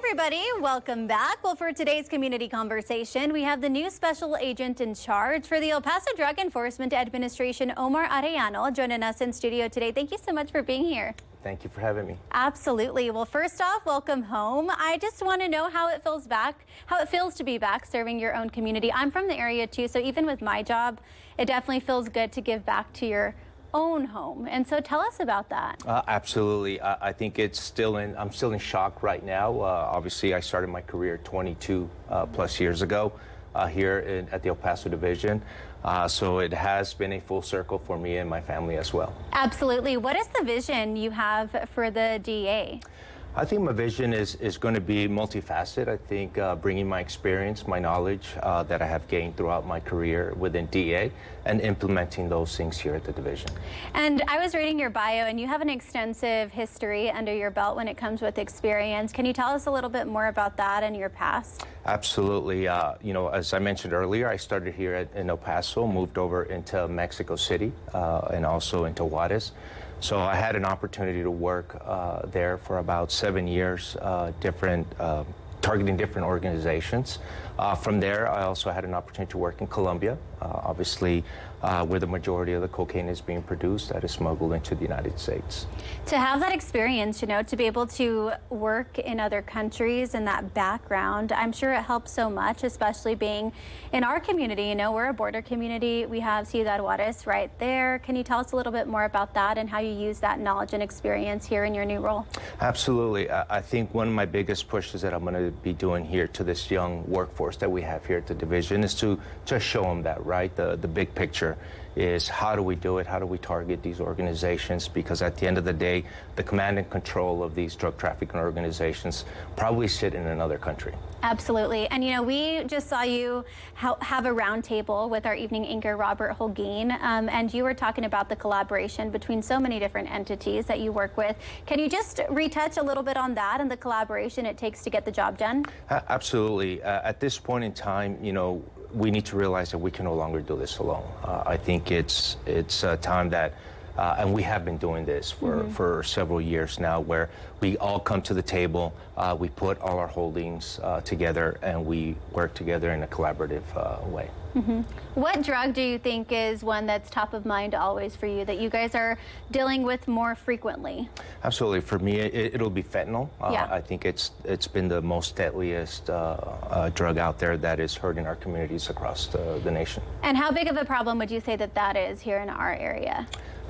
everybody, welcome back. Well, for today's community conversation, we have the new special agent in charge for the El Paso Drug Enforcement Administration, Omar Arellano, joining us in studio today. Thank you so much for being here. Thank you for having me. Absolutely. Well, first off, welcome home. I just want to know how it feels to be back serving your own community. I'm from the area too, so even with my job, it definitely feels good to give back to your own home. And so tell us about that. Absolutely. I think I'm still in shock right now. Obviously, I started my career 22 plus years ago here at the El Paso division. So it has been a full circle for me and my family as well. Absolutely. What is the vision you have for the DEA? I think my vision is going to be multifaceted. I think bringing my experience, my knowledge that I have gained throughout my career within DEA and implementing those things here at the division. And I was reading your bio, and you have an extensive history under your belt when it comes with experience. Can you tell us a little bit more about that and your past? Absolutely. You know, as I mentioned earlier, I started here in El Paso, moved over into Mexico City and also into Juarez. So I had an opportunity to work there for about 7 years, targeting different organizations. From there, I also had an opportunity to work in Colombia, obviously where the majority of the cocaine is being produced that is smuggled into the United States. To have that experience, you know, to be able to work in other countries and that background, I'm sure it helps so much, especially being in our community. You know, we're a border community. We have Ciudad Juarez right there. Can you tell us a little bit more about that and how you use that knowledge and experience here in your new role? Absolutely. I think one of my biggest pushes that I'm going to be doing here to this young workforce that we have here at the division is to just show them that, right? The big picture is how do we do it? How do we target these organizations? Because at the end of the day, the command and control of these drug trafficking organizations probably sit in another country. Absolutely. And, you know, we just saw you have a roundtable with our evening anchor, Robert Holguin, and you were talking about the collaboration between so many different entities that you work with. Can you just retouch a little bit on that and the collaboration it takes to get the job done? Absolutely. At this point in time, you know, we need to realize that we can no longer do this alone. I think it's time that, and we have been doing this for several years now, where we all come to the table, we put all our holdings together, and we work together in a collaborative way. What drug do you think is one that's top of mind always for you, that you guys are dealing with more frequently? Absolutely. For me, it'll be fentanyl. I think it's been the most deadliest drug out there that is hurting our communities across the nation. And how big of a problem would you say that is here in our area?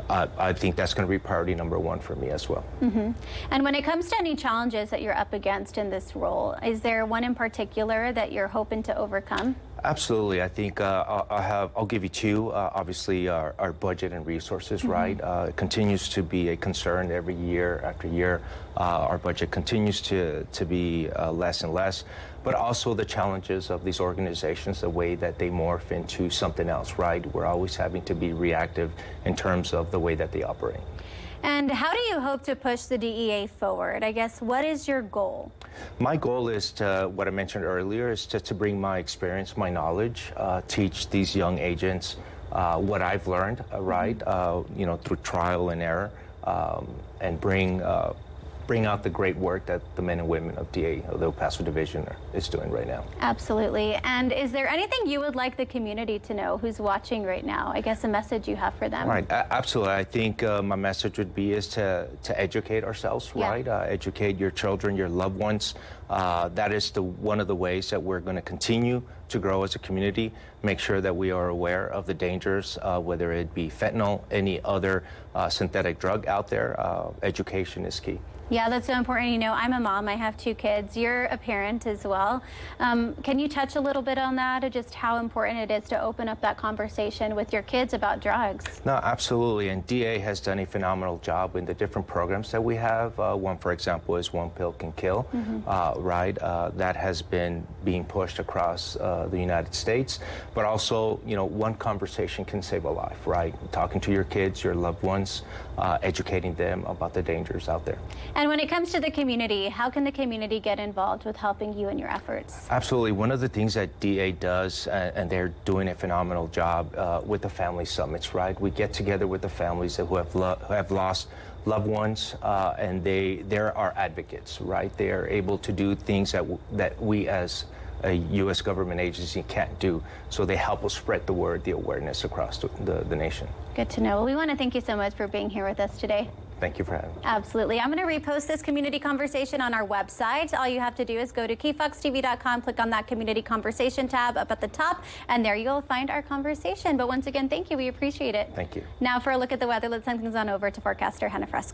I think that's going to be priority number one for me as well. And when it comes to any challenges that you're up against in this role, is there one in particular that you're hoping to overcome? Absolutely. I think I'll give you two. Obviously, our budget and resources, right? It continues to be a concern every year after year. Our budget continues to be less and less, but also the challenges of these organizations, the way that they morph into something else, right? We're always having to be reactive in terms of the way that they operate. And how do you hope to push the DEA forward? I guess, what is your goal? My goal is to, what I mentioned earlier, is to bring my experience, my knowledge, teach these young agents what I've learned, right, you know, through trial and error, and bring out the great work that the men and women of DEA, of the El Paso Division, is doing right now. Absolutely. And is there anything you would like the community to know who's watching right now? I guess a message you have for them. Right. Absolutely. I think my message would be is to educate ourselves, right? Educate your children, your loved ones. That is one of the ways that we're going to continue to grow as a community, make sure that we are aware of the dangers, whether it be fentanyl, any other synthetic drug out there. Education is key. Yeah, that's so important. You know, I'm a mom. I have 2 kids. You're a parent as well. Can you touch a little bit on that, or just how important it is to open up that conversation with your kids about drugs? No, absolutely. And DEA has done a phenomenal job in the different programs that we have. One, for example, is One Pill Can Kill, right? That has been being pushed across the United States. But also, you know, one conversation can save a life, right? Talking to your kids, your loved ones, educating them about the dangers out there. And when it comes to the community, how can the community get involved with helping you in your efforts? Absolutely. One of the things that DEA does, and they're doing a phenomenal job with the family summits, right? We get together with the families who have lost loved ones, and they're our advocates, right? They are able to do things that we as a U.S. government agency can't do. So they help us spread the word, the awareness across the nation. Good to know. Well, we want to thank you so much for being here with us today. Thank you for having me. Absolutely. I'm going to repost this community conversation on our website. All you have to do is go to kfoxtv.com, click on that community conversation tab up at the top, and there you'll find our conversation. But once again, thank you. We appreciate it. Thank you. Now for a look at the weather, let's send things on over to forecaster Hannah Fresco.